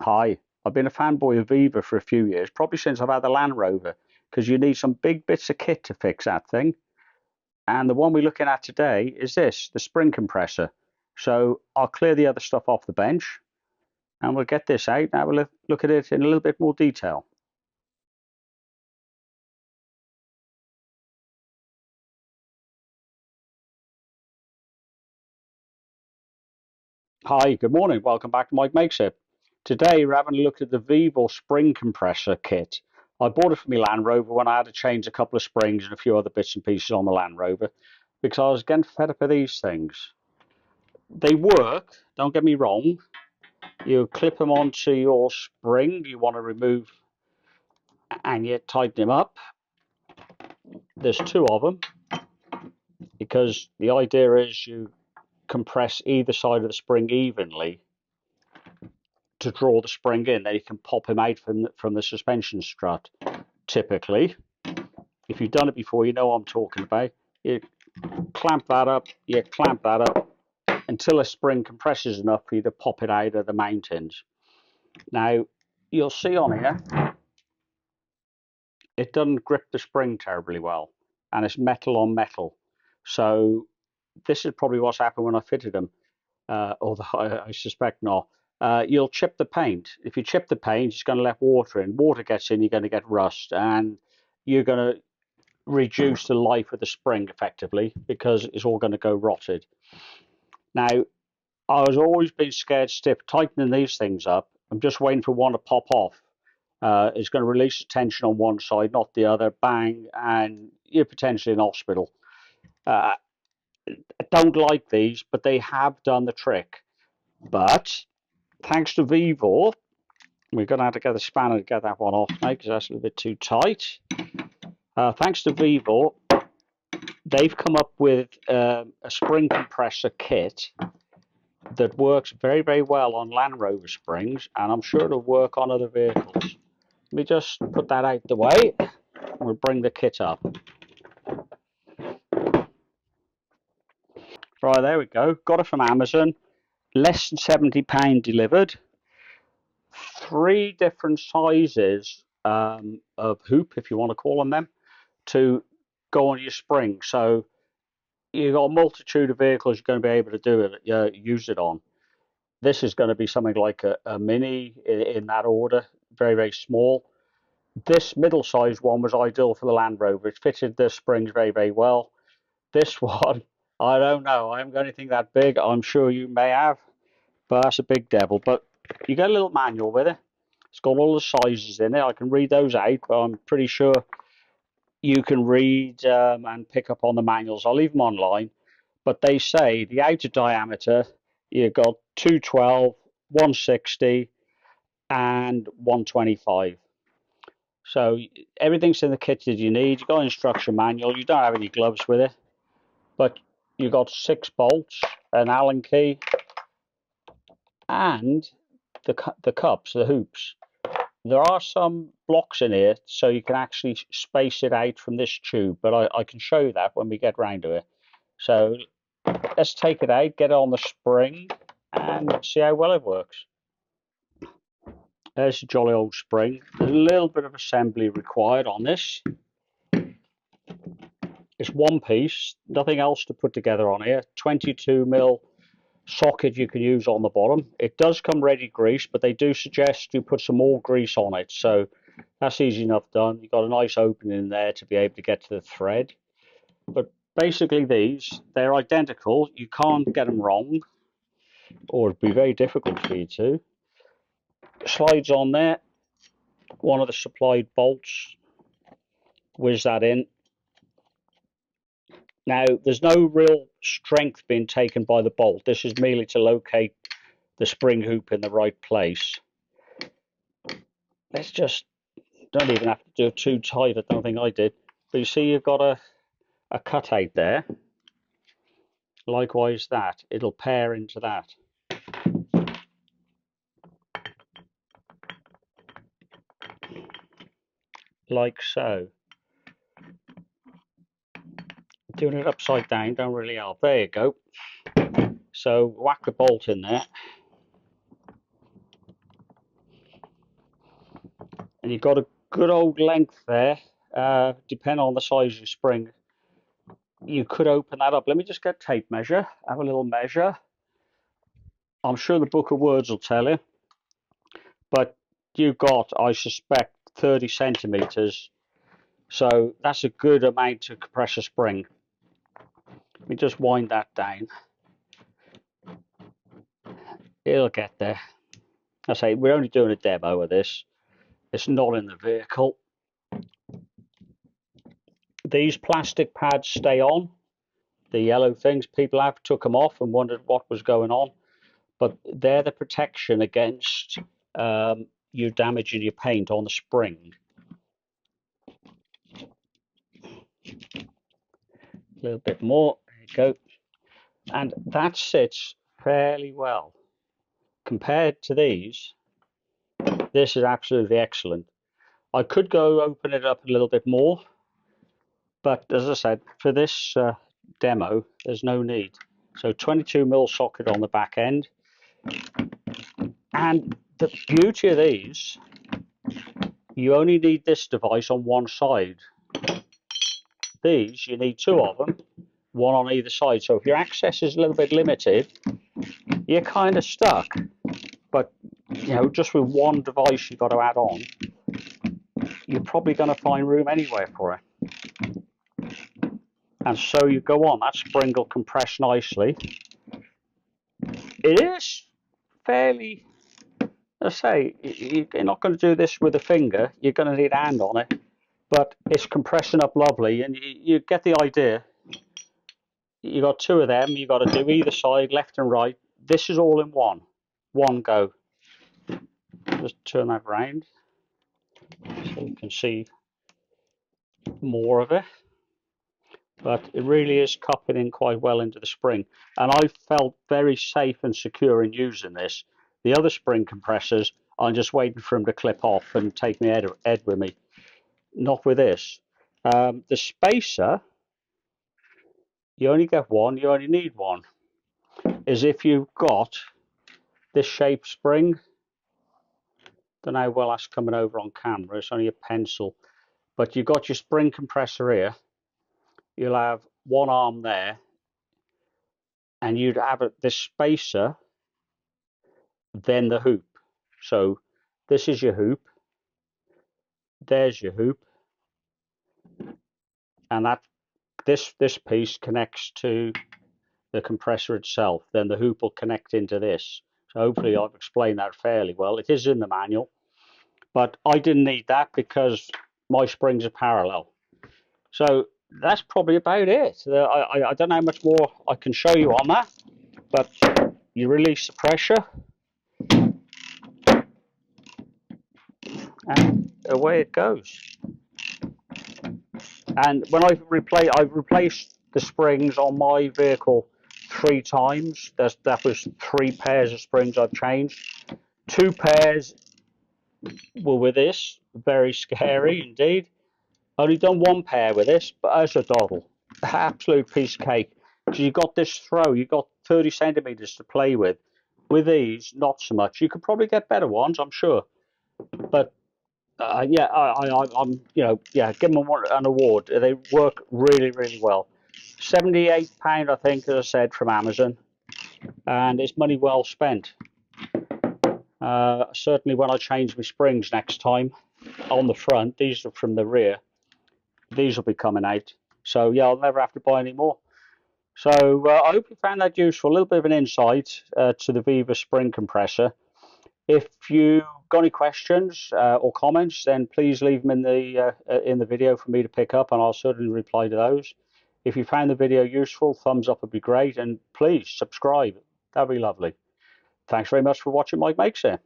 Hi, I've been a fanboy of Viva for a few years, probably since I've had the Land Rover, because you need some big bits of kit to fix that thing. And the one we're looking at today is this, the spring compressor. So I'll clear the other stuff off the bench and we'll get this out and have a look at it in a little bit more detail. Hi, good morning. Welcome back to Mike Makes It. Today we're having a look at the Viva spring compressor kit. I bought it for my Land Rover when I had to change a couple of springs and a few other bits and pieces on the Land Rover because I was getting fed up with these things. They work, don't get me wrong. You clip them onto your spring you want to remove and you tighten them up. There's two of them because the idea is you compress either side of the spring evenly to draw the spring in. Then you can pop him out from the suspension strut. Typically, if you've done it before, you know what I'm talking about. You clamp that up, you clamp that up until a spring compresses enough for you to pop it out of the mountings. Now, you'll see on here, it doesn't grip the spring terribly well, and it's metal on metal. So this is probably what's happened when I fitted them, although I suspect not. You'll chip the paint. If you chip the paint, it's going to let water in. Water gets in, you're going to get rust, and you're going to reduce the life of the spring effectively because it's all going to go rotted. Now, I was always been scared stiff tightening these things up. I'm just waiting for one to pop off. It's going to release the tension on one side, not the other. Bang, and you're potentially in hospital. I don't like these, but they have done the trick. But thanks to Vevor, we're going to have to get a spanner to get that one off now because that's a little bit too tight. Thanks to Vevor, they've come up with a spring compressor kit that works very, very well on Land Rover springs, and I'm sure it'll work on other vehicles. Let me just put that out the way. We'll bring the kit up. Right, there we go. Got it from Amazon. Less than £70 delivered. Three different sizes of hoop, if you want to call them, to go on your spring. So you've got a multitude of vehicles you're going to be able to do it, use it on. This is going to be something like a mini in that order, very, very small. This middle-sized one was ideal for the Land Rover. It fitted the springs very, very well. This one, I don't know. I haven't got anything that big. I'm sure you may have, but that's a big devil. But you get a little manual with it. It's got all the sizes in it. I can read those out, but I'm pretty sure you can read and pick up on the manuals. I'll leave them online. But they say the outer diameter, you've got 212, 160, and 125. So everything's in the kit that you need. You've got an instruction manual. You don't have any gloves with it, but you've got 6 bolts, an Allen key, and the cups, the hoops. There are some blocks in here, so you can actually space it out from this tube, but I can show you that when we get round to it. So let's take it out, get it on the spring, and see how well it works. There's a jolly old spring. A little bit of assembly required on this. It's one piece, nothing else to put together on here. 22mm socket you can use on the bottom. It does come ready grease, but they do suggest you put some more grease on it. So that's easy enough done. You've got a nice opening in there to be able to get to the thread. But basically they're identical. You can't get them wrong, or it'd be very difficult for you to. Slides on there. One of the supplied bolts. Whiz that in. Now, there's no real strength being taken by the bolt. This is merely to locate the spring hoop in the right place. Let's just, don't even have to do it too tight, I don't think I did. But you see you've got a cutout there. Likewise that, it'll pair into that. Like so. Doing it upside down don't really help. There you go. So whack the bolt in there. and you've got a good old length there, depending on the size of your spring. You could open that up. Let me just get a tape measure, have a little measure. I'm sure the book of words will tell you, but you've got, I suspect, 30 centimeters. So that's a good amount of compressor spring. Let me just wind that down. It'll get there. I say we're only doing a demo of this. It's not in the vehicle. These plastic pads stay on. The yellow things, people have took them off and wondered what was going on. But they're the protection against you damaging your paint on the spring. A little bit more. There you go. And that sits fairly well. Compared to these, this is absolutely excellent. I could go open it up a little bit more, but as I said, for this demo, there's no need. So 22mm socket on the back end. And the beauty of these, you only need this device on one side. These, you need two of them, one on either side. So if your access is a little bit limited, you're kind of stuck. But, you know, just with one device you've got to add on, you're probably going to find room anywhere for it. And so you go on, that spring will compress nicely. It is fairly, I say, you're not going to do this with a finger, you're going to need a hand on it, but it's compressing up lovely, and you get the idea. You got two of them, you got to do either side, left and right. This is all in one go. Just turn that around so you can see more of it. But it really is cupping in quite well into the spring, and I felt very safe and secure in using this. The other spring compressors, I'm just waiting for them to clip off and take my head with me. Not with this. The spacer, you only get one, you only need one. Is if you've got this shape spring, don't know how well that's coming over on camera, it's only a pencil, but you've got your spring compressor here, you'll have one arm there, and you'd have this spacer, then the hoop. So this is your hoop, there's your hoop, and that this piece connects to the compressor itself. Then the hoop will connect into this. So hopefully I've explained that fairly well. It is in the manual, but I didn't need that because my springs are parallel. So that's probably about it. I don't know how much more I can show you on that, but you release the pressure and away it goes. And when I've replaced the springs on my vehicle 3 times. That was 3 pairs of springs I've changed. 2 pairs were with this, very scary indeed. Only done 1 pair with this, but as a doddle, absolute piece of cake. Because you got this throw, you got 30 centimeters to play with. With these, not so much. You could probably get better ones, I'm sure, but yeah, I'm give them an award. They work really, really well. £78, I think, as I said, from Amazon, and it's money well spent. Certainly, when I change my springs next time on the front, these are from the rear. These will be coming out. So yeah, I'll never have to buy any more. So I hope you found that useful. A little bit of an insight to the vevor spring compressor. If you got any questions or comments, then please leave them in the video for me to pick up, and I'll certainly reply to those. If you found the video useful, thumbs up would be great, and please subscribe. That'd be lovely. Thanks very much for watching Mike Makes It.